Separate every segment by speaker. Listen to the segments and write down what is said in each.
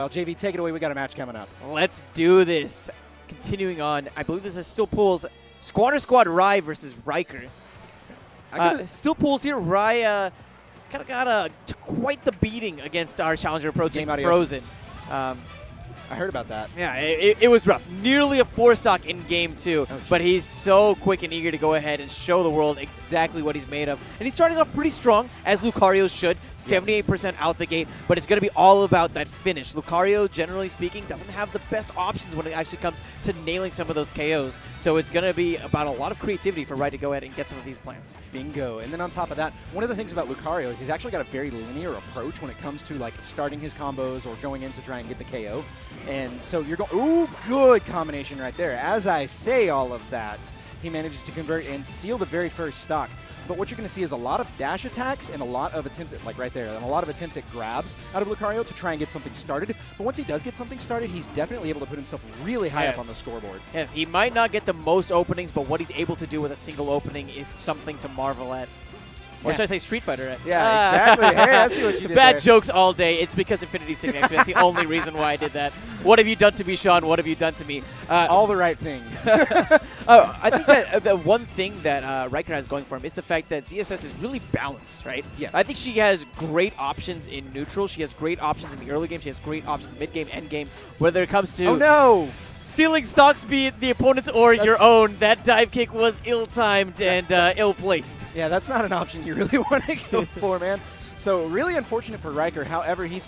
Speaker 1: Well, JV, take it away. We got a match coming up.
Speaker 2: Let's do this. Continuing on, I believe this is still pools. Squad Rai versus Ryker. Still pools here. Rai kind of got quite the beating against our challenger approaching Frozen.
Speaker 1: I heard about that.
Speaker 2: Yeah, it was rough. Nearly a 4-stock in game 2, but he's so quick and eager to go ahead and show the world exactly what he's made of. And he's starting off pretty strong, as Lucario should, 78% out the gate, but it's going to be all about that finish. Lucario, generally speaking, doesn't have the best options when it actually comes to nailing some of those KOs, so it's going to be about a lot of creativity for Rai to go ahead and get some of these plants.
Speaker 1: Bingo. And then on top of that, one of the things about Lucario is he's actually got a very linear approach when it comes to like starting his combos or going in to try and get the KO. And so you're going, ooh, good combination right there. As I say all of that, he manages to convert and seal the very first stock. But what you're going to see is a lot of dash attacks and a lot of attempts at, like right there, and a lot of attempts at grabs out of Lucario to try and get something started. But once he does get something started, he's definitely able to put himself really high up on the scoreboard.
Speaker 2: Yes, he might not get the most openings, but what he's able to do with a single opening is something to marvel at. Or should I say Street Fighter?
Speaker 1: Yeah, exactly. Hey, I see what you did
Speaker 2: Bad
Speaker 1: there.
Speaker 2: jokes all day. It's because Infinity's sitting next to me. That's the only reason why I did that. What have you done to me, Sean? What have you done to me?
Speaker 1: All the right things.
Speaker 2: I think that the one thing that Ryker has going for him is the fact that ZSS is really balanced, right?
Speaker 1: Yes.
Speaker 2: I think she has great options in neutral. She has great options in the early game. She has great options mid-game, end-game. Whether it comes to...
Speaker 1: Oh, no!
Speaker 2: Sealing stocks, be it the opponent's or your own. That dive kick was ill-timed and ill-placed.
Speaker 1: Yeah, that's not an option you really want to go for, man. So really unfortunate for Ryker. However, he's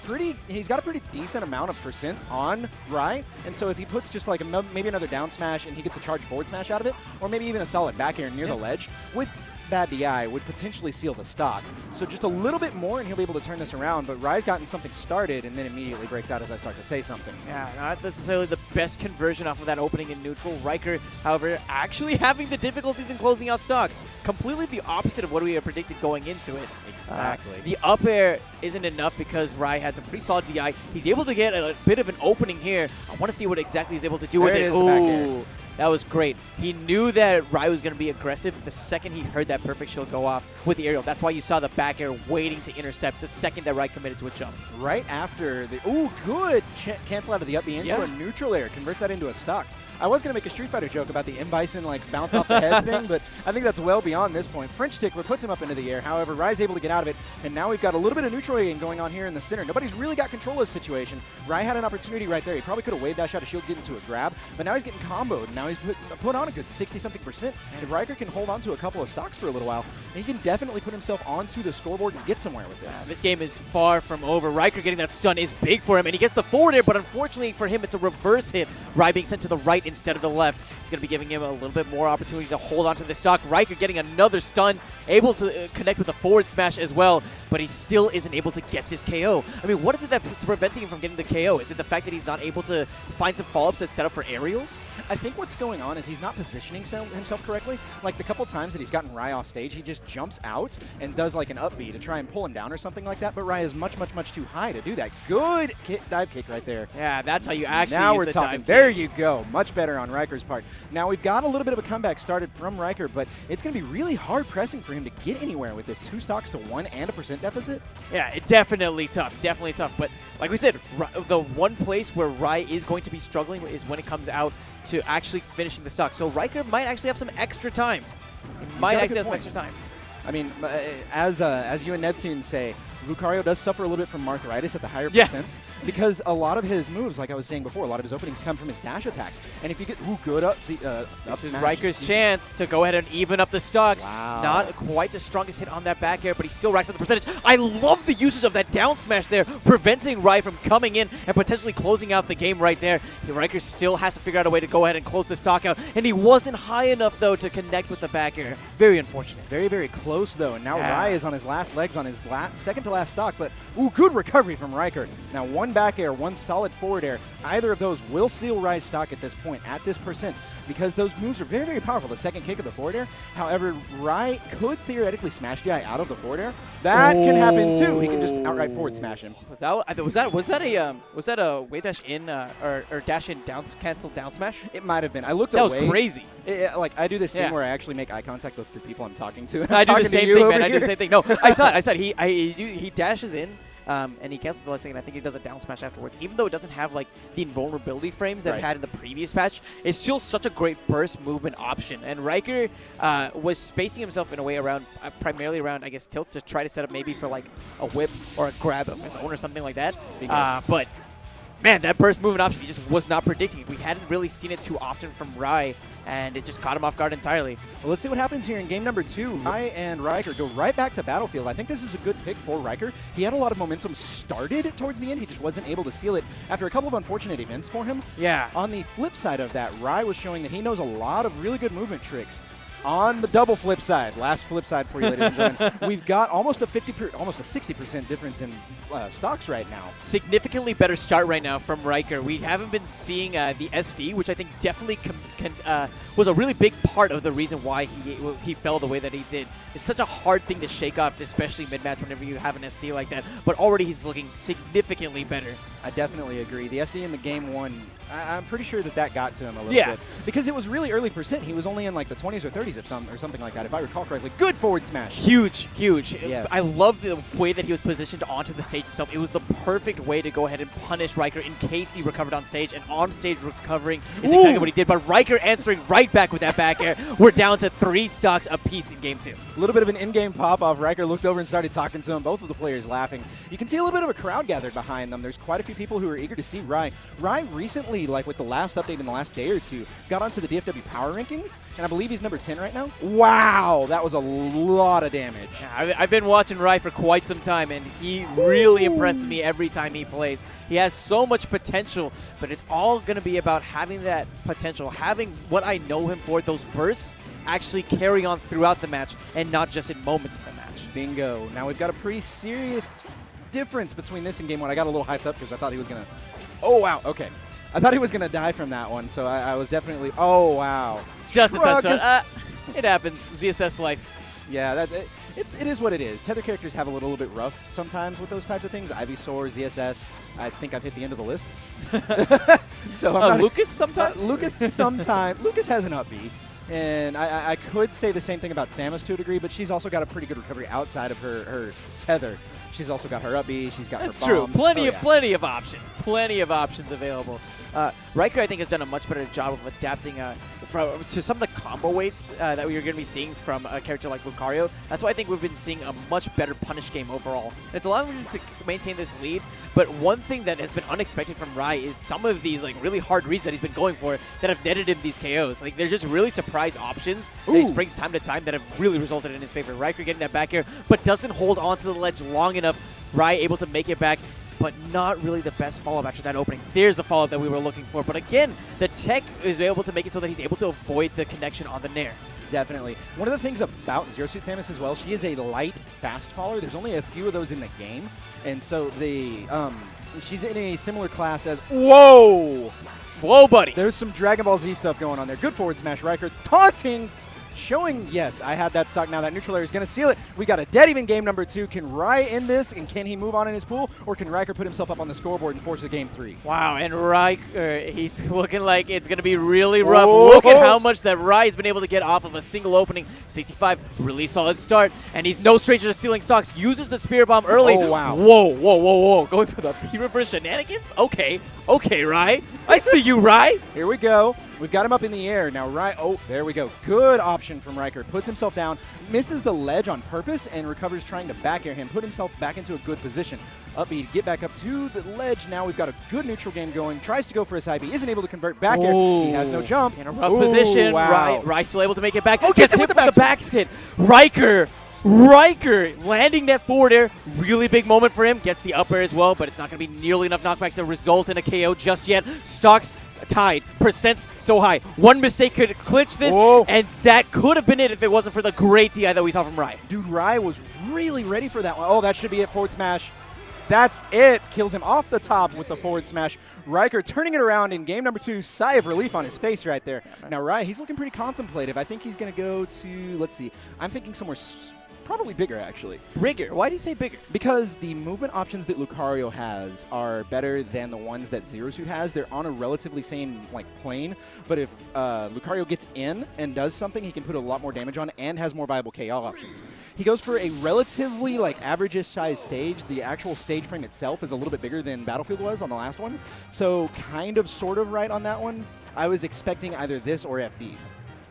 Speaker 1: got a pretty decent amount of percent on Rai, and so if he puts just like maybe another down smash and he gets a charge forward smash out of it, or maybe even a solid back air near the ledge with bad DI would potentially seal the stock. So just a little bit more and he'll be able to turn this around, but Rai's gotten something started and then immediately breaks out as I start to say something.
Speaker 2: Yeah, not necessarily the best conversion off of that opening in neutral. Ryker, however, actually having the difficulties in closing out stocks. Completely the opposite of what we had predicted going into it.
Speaker 1: Exactly.
Speaker 2: The up air isn't enough because Rai had some pretty solid DI. He's able to get a bit of an opening here. I want to see what exactly he's able to do with it.
Speaker 1: The back air.
Speaker 2: That was great. He knew that Rai was going to be aggressive the second he heard that perfect shield go off with the aerial. That's why you saw the back air waiting to intercept the second that Rai committed to a jump.
Speaker 1: Right after the, good cancel out of the up B into a neutral air, converts that into a stock. I was going to make a Street Fighter joke about the M. Bison like bounce off the head thing, but I think that's well beyond this point. French Tickler puts him up into the air. However, Rai's able to get out of it, and now we've got a little bit of neutral game going on here in the center. Nobody's really got control of this situation. Rai had an opportunity right there. He probably could have waved that shot of shield, get into a grab, but now he's getting comboed. And now he's put on a good 60-something%. If Ryker can hold on to a couple of stocks for a little while, he can definitely put himself onto the scoreboard and get somewhere with this.
Speaker 2: This game is far from over. Ryker getting that stun is big for him, and he gets the forward air, but unfortunately for him, it's a reverse hit. Rai being sent to the right instead of the left. It's going to be giving him a little bit more opportunity to hold on to the stock. Ryker getting another stun, able to connect with a forward smash as well, but he still isn't able to get this KO. I mean, what is it that's preventing him from getting the KO? Is it the fact that he's not able to find some follow-ups that set up for aerials?
Speaker 1: I think what's going on is he's not positioning himself correctly. Like the couple times that he's gotten Rai off stage, he just jumps out and does like an up B to try and pull him down or something like that, but Rai is much, much, much too high to do that. Good dive kick right there.
Speaker 2: Yeah, that's how you actually
Speaker 1: now
Speaker 2: use
Speaker 1: we're
Speaker 2: the
Speaker 1: talking.
Speaker 2: dive kick.
Speaker 1: There you go. Much better on Ryker's part. Now we've got a little bit of a comeback started from Ryker, but it's going to be really hard pressing for him to get anywhere with this 2 stocks to 1 and a percent deficit.
Speaker 2: Yeah, it's definitely tough. Definitely tough. But like we said, the one place where Rai is going to be struggling is when it comes out to actually finishing the stock. So Ryker might actually have some extra time. He might actually have some extra time.
Speaker 1: I mean, as you and Neptune say, Lucario does suffer a little bit from arthritis at the higher percents because a lot of his moves, like I was saying before, a lot of his openings come from his dash attack. And if you get good up the
Speaker 2: this is Ryker's chance to go ahead and even up the stocks.
Speaker 1: Wow.
Speaker 2: Not quite the strongest hit on that back air, but he still racks up the percentage. I love the usage of that down smash there, preventing Rai from coming in and potentially closing out the game right there. Ryker still has to figure out a way to go ahead and close the stock out, and he wasn't high enough, though, to connect with the back air. Very unfortunate.
Speaker 1: Very, very close, though. And now Rai is on his last legs on his second to last stock, but good recovery from Ryker. Now 1 back air, 1 solid forward air. Either of those will seal Rai's stock at this point, at this percent, because those moves are very, very powerful. The second kick of the forward air. However, Rai could theoretically smash DI out of the forward air. That can happen too. He can just outright forward smash him.
Speaker 2: Was that a wave dash in or dash in down cancel down smash?
Speaker 1: It might have been. I looked away.
Speaker 2: That was crazy.
Speaker 1: Like I do this thing where I actually make eye contact with the people I'm talking to.
Speaker 2: I do the same thing, man. I do the same thing. No, I saw it. He dashes in, and he cancels the last second. I think he does a down smash afterwards. Even though it doesn't have like the invulnerability frames that it had in the previous patch, it's still such a great burst movement option. And Ryker was spacing himself in a way around, primarily around, I guess, tilts to try to set up maybe for like a whip or a grab of his own or something like that. But man, that burst movement option, he just was not predicting it. We hadn't really seen it too often from Rai, and it just caught him off guard entirely.
Speaker 1: Well, let's see what happens here in game number 2. Rai and Ryker go right back to Battlefield. I think this is a good pick for Ryker. He had a lot of momentum started towards the end. He just wasn't able to seal it after a couple of unfortunate events for him.
Speaker 2: Yeah.
Speaker 1: On the flip side of that, Rai was showing that he knows a lot of really good movement tricks. On the double flip side, last flip side for you, ladies and gentlemen, we've got almost a 60% difference in stocks right now.
Speaker 2: Significantly better start right now from Ryker. We haven't been seeing the SD, which I think definitely was a really big part of the reason why he fell the way that he did. It's such a hard thing to shake off, especially mid-match whenever you have an SD like that. But already he's looking significantly better.
Speaker 1: I definitely agree. The SD in the game 1, I'm pretty sure that got to him a little bit. Because it was really early percent. He was only in like the 20s or 30s or something like that, if I recall correctly. Good forward smash.
Speaker 2: Huge, huge.
Speaker 1: Yes.
Speaker 2: I love the way that he was positioned onto the stage itself. It was the perfect way to go ahead and punish Ryker in case he recovered on stage, and on stage recovering is exactly what he did. But Ryker answering right back with that back air. We're down to 3 stocks apiece in game 2.
Speaker 1: A little bit of an in-game pop-off. Ryker looked over and started talking to him, both of the players laughing. You can see a little bit of a crowd gathered behind them. There's quite a few people who are eager to see Rai. Rai recently, like with the last update in the last day or two, got onto the DFW power rankings, and I believe he's number 10 right now. Wow, that was a lot of damage.
Speaker 2: Yeah, I've been watching Rai for quite some time, and he really impresses me every time he plays. He has so much potential, but it's all going to be about having that potential, having what I know him for, those bursts, actually carry on throughout the match and not just in moments in the match.
Speaker 1: Bingo. Now we've got a pretty serious difference between this and game 1. I got a little hyped up because I thought he was going to... Oh, wow. Okay. I thought he was going to die from that one, so I was definitely... Oh, wow.
Speaker 2: Just a touchdown. It happens. ZSS life.
Speaker 1: Yeah, it is what it is. Tether characters have a little bit rough sometimes with those types of things. Ivysaur, ZSS, I think I've hit the end of the list. So
Speaker 2: Lucas sometimes?
Speaker 1: Lucas sometimes. Lucas has an up B. And I could say the same thing about Samus to a degree, but she's also got a pretty good recovery outside of her tether. She's also got her up B. She's got her bombs.
Speaker 2: That's true. Plenty of options. Plenty of options available. Ryker, I think, has done a much better job of adapting to some of the combo weights that we're going to be seeing from a character like Lucario. That's why I think we've been seeing a much better punish game overall. And it's allowing him to maintain this lead, but one thing that has been unexpected from Rai is some of these like really hard reads that he's been going for that have netted him these KOs. Like, they're just really surprise options that he brings time to time that have really resulted in his favor. Ryker getting that back air, but doesn't hold onto the ledge long enough. Rai able to make it back, but not really the best follow-up after that opening. There's the follow-up that we were looking for. But again, the tech is able to make it so that he's able to avoid the connection on the nair.
Speaker 1: Definitely. One of the things about Zero Suit Samus as well, she is a light fast faller. There's only a few of those in the game. And so she's in a similar class as... Whoa!
Speaker 2: Whoa, buddy.
Speaker 1: There's some Dragon Ball Z stuff going on there. Good forward smash, Ryker. Taunting! Showing, yes, I had that stock now. That neutral air is going to seal it. We got a dead even game number 2. Can Rai end this, and can he move on in his pool, or can Ryker put himself up on the scoreboard and force a game 3?
Speaker 2: Wow, and Ryker, he's looking like it's going to be really rough. Look at how much that Rai has been able to get off of a single opening. 65, really solid start, and he's no stranger to stealing stocks. Uses the Spear Bomb early.
Speaker 1: Oh, wow.
Speaker 2: Whoa. Going for the P-reverse shenanigans? Okay, Rai. I see you, Rai.
Speaker 1: Here we go. We've got him up in the air. Now, there we go. Good option from Ryker. Puts himself down, misses the ledge on purpose, and recovers trying to back air him. Put himself back into a good position. Up B, get back up to the ledge. Now we've got a good neutral game going. Tries to go for a side B. Isn't able to convert back air. He has no jump.
Speaker 2: In a rough position.
Speaker 1: Wow.
Speaker 2: Rai still able to make it back.
Speaker 1: Gets hit with the back
Speaker 2: skid. Ryker landing that forward air, really big moment for him. Gets the up air as well, but it's not going to be nearly enough knockback to result in a KO just yet. Stocks tied. Percents so high. One mistake could clinch this, and that could have been it if it wasn't for the great TI that we saw from Rai.
Speaker 1: Dude, Rai was really ready for that one. Oh, that should be it. Forward smash. That's it. Kills him off the top with the forward smash. Ryker turning it around in game number 2. Sigh of relief on his face right there. Now, Rai, he's looking pretty contemplative. I think he's going to go to, let's see, I'm thinking somewhere Probably bigger, actually.
Speaker 2: Bigger? Why do you say bigger?
Speaker 1: Because the movement options that Lucario has are better than the ones that Zero Suit has. They're on a relatively same plane, but if Lucario gets in and does something, he can put a lot more damage on and has more viable KO options. He goes for a relatively average-ish size stage. The actual stage frame itself is a little bit bigger than Battlefield was on the last one, so kind of sort of right on that one. I was expecting either this or FD.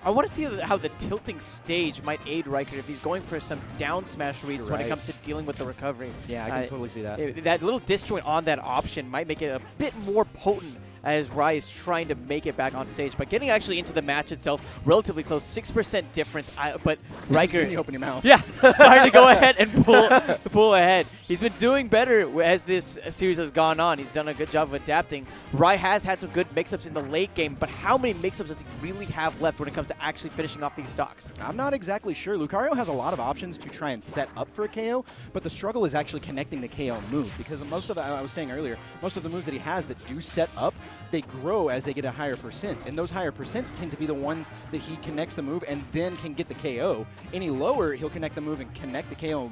Speaker 2: I want to see how the tilting stage might aid Ryker if he's going for some down smash reads when it comes to dealing with the recovery.
Speaker 1: Yeah, I can totally see that.
Speaker 2: That little disjoint on that option might make it a bit more potent as Rai is trying to make it back on stage. But getting actually into the match itself, relatively close, 6% difference. But Ryker...
Speaker 1: you open your mouth.
Speaker 2: Yeah, starting to go ahead and pull ahead. He's been doing better as this series has gone on. He's done a good job of adapting. Rai has had some good mix-ups in the late game, but how many mix-ups does he really have left when it comes to actually finishing off these stocks?
Speaker 1: I'm not exactly sure. Lucario has a lot of options to try and set up for a KO, but the struggle is actually connecting the KO move, because most of, I was saying earlier, most of the moves that he has that do set up, they grow as they get a higher percent, and those higher percents tend to be the ones that he connects the move and then can get the KO. Any lower, he'll connect the move and connect the KO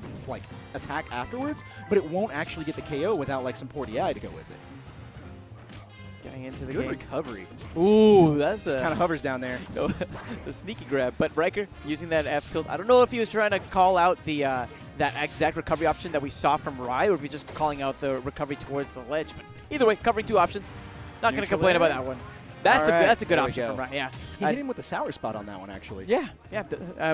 Speaker 1: attack afterwards, but it won't actually get the KO without some poor DI to go with it.
Speaker 2: Getting into the
Speaker 1: Good
Speaker 2: game.
Speaker 1: recovery.
Speaker 2: Ooh, that's
Speaker 1: just kind of hovers down there.
Speaker 2: The sneaky grab. But Ryker using that F tilt. I don't know if he was trying to call out the that exact recovery option that we saw from Rai, or if he's just calling out the recovery towards the ledge. But either way, covering two options. Not going to complain about that one. That's a good option from Rai. Yeah,
Speaker 1: he hit him with the sour spot on that one, actually.
Speaker 2: Yeah.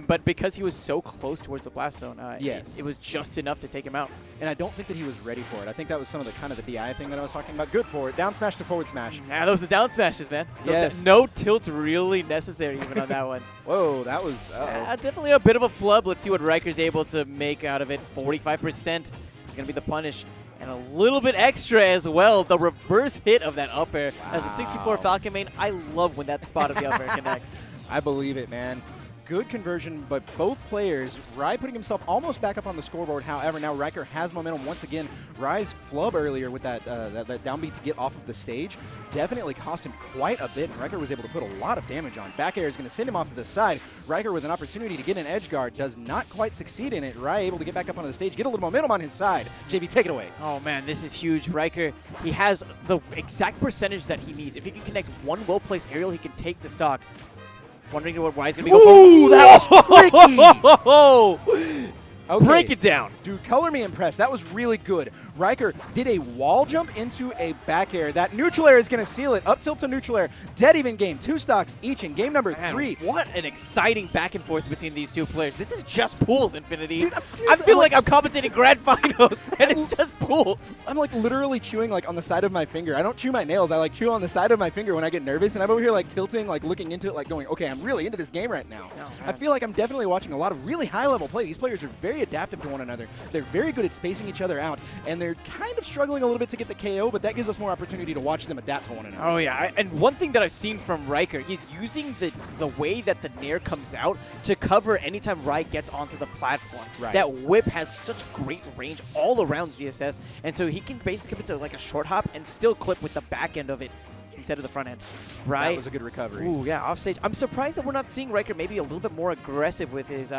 Speaker 2: But because he was so close towards the blast zone,
Speaker 1: yes,
Speaker 2: it was just enough to take him out.
Speaker 1: And I don't think that he was ready for it. I think that was some of the kind of the DI thing that I was talking about. Good for it. Down smash to forward smash.
Speaker 2: Yeah, those are down smashes, man.
Speaker 1: Yes.
Speaker 2: No tilts really necessary even on that one.
Speaker 1: Whoa, that was
Speaker 2: definitely a bit of a flub. Let's see what Ryker's able to make out of it. 45% is going to be the punish. And a little bit extra as well. The reverse hit of that up air. Wow. As a 64 Falcon main, I love when that spot of the up air connects.
Speaker 1: I believe it, man. Good conversion, but both players, Rai putting himself almost back up on the scoreboard. However, now Ryker has momentum once again. Rai's flub earlier with that downbeat to get off of the stage definitely cost him quite a bit, and Ryker was able to put a lot of damage on. Back air is going to send him off to the side. Ryker with an opportunity to get an edge guard does not quite succeed in it. Rai able to get back up onto the stage, get a little momentum on his side. JV, take it away.
Speaker 2: Oh man, this is huge. Ryker, he has the exact percentage that he needs. If he can connect one well-placed aerial, he can take the stock. Wondering what Rai's going to be going for.
Speaker 1: That was tricky! Okay.
Speaker 2: Break it down.
Speaker 1: Dude, color me impressed. That was really good. Ryker did a wall jump into a back air. That neutral air is going to seal it. Up tilt to neutral air. Dead even game. 2 stocks each in game number 3.
Speaker 2: What an exciting back and forth between these two players. This is just pools, Infinity.
Speaker 1: Dude,
Speaker 2: I feel like I'm commentating grand finals, and it's just pools.
Speaker 1: I'm literally chewing on the side of my finger. I don't chew my nails. I chew on the side of my finger when I get nervous, and I'm over here tilting, looking into it, going, okay, I'm really into this game right now.
Speaker 2: Oh,
Speaker 1: I feel like I'm definitely watching a lot of really high-level play. These players are very adaptive to one another. They're very good at spacing each other out, and they're kind of struggling a little bit to get the KO, but that gives us more opportunity to watch them adapt to one another.
Speaker 2: Oh, yeah. And one thing that I've seen from Ryker, he's using the way that the Nair comes out to cover anytime Rai gets onto the platform.
Speaker 1: Right.
Speaker 2: That whip has such great range all around ZSS, and so he can basically come into a short hop and still clip with the back end of it instead of the front end. Right?
Speaker 1: That was a good recovery.
Speaker 2: Ooh, yeah, off stage. I'm surprised that we're not seeing Ryker maybe a little bit more aggressive with his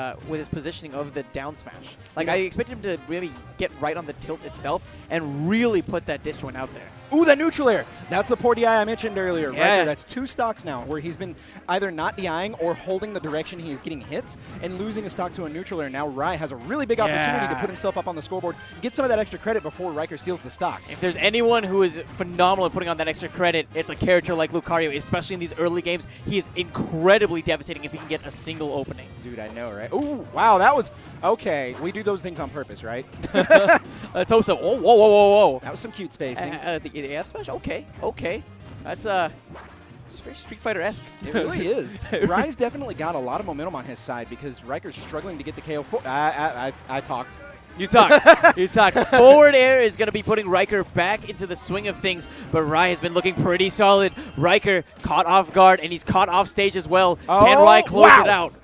Speaker 2: positioning of the down smash. I expected him to really get right on the tilt itself and really put that disjoint out there.
Speaker 1: Ooh, that neutral air. That's the poor DI I mentioned earlier.
Speaker 2: Yeah.
Speaker 1: Ryker, that's 2 stocks now where he's been either not DIing or holding the direction he is getting hit and losing a stock to a neutral air. Now Rai has a really big opportunity to put himself up on the scoreboard, get some of that extra credit before Ryker steals the stock.
Speaker 2: If there's anyone who is phenomenal at putting on that extra credit, it's a character like Lucario, especially in these early games. He is incredibly devastating if he can get a single opening.
Speaker 1: Dude, I know, right? Ooh, wow, that was... Okay, we do those things on purpose, right?
Speaker 2: Let's hope so. Oh, whoa, whoa, whoa, whoa.
Speaker 1: That was some cute spacing.
Speaker 2: The F smash? Okay. That's it's very Street Fighter-esque.
Speaker 1: It really is. Rai's definitely got a lot of momentum on his side because Ryker's struggling to get the KO. I talked.
Speaker 2: You talked. You talked. Forward air is going to be putting Ryker back into the swing of things, but Rai has been looking pretty solid. Ryker caught off guard, and he's caught off stage as well. Can Rai close it out?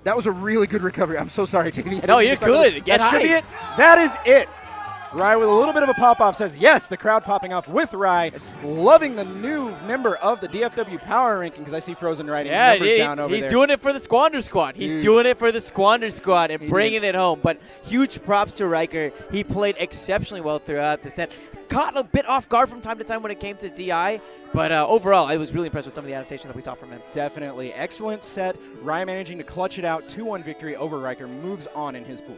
Speaker 1: That was a really good recovery. I'm so sorry, JV.
Speaker 2: No, you're good. Get high.
Speaker 1: That should be it. That is it. Rye with a little bit of a pop-off says, yes, the crowd popping off with Rye. Loving the new member of the DFW power ranking because I see Frozen writing numbers down over there.
Speaker 2: He's doing it for the Squander Squad. He's doing it for the Squander Squad and bringing it home. But huge props to Ryker. He played exceptionally well throughout the set. Caught a bit off guard from time to time when it came to DI. But overall, I was really impressed with some of the adaptation that we saw from him.
Speaker 1: Definitely. Excellent set. Rye managing to clutch it out. 2-1 victory over Ryker. Moves on in his pool.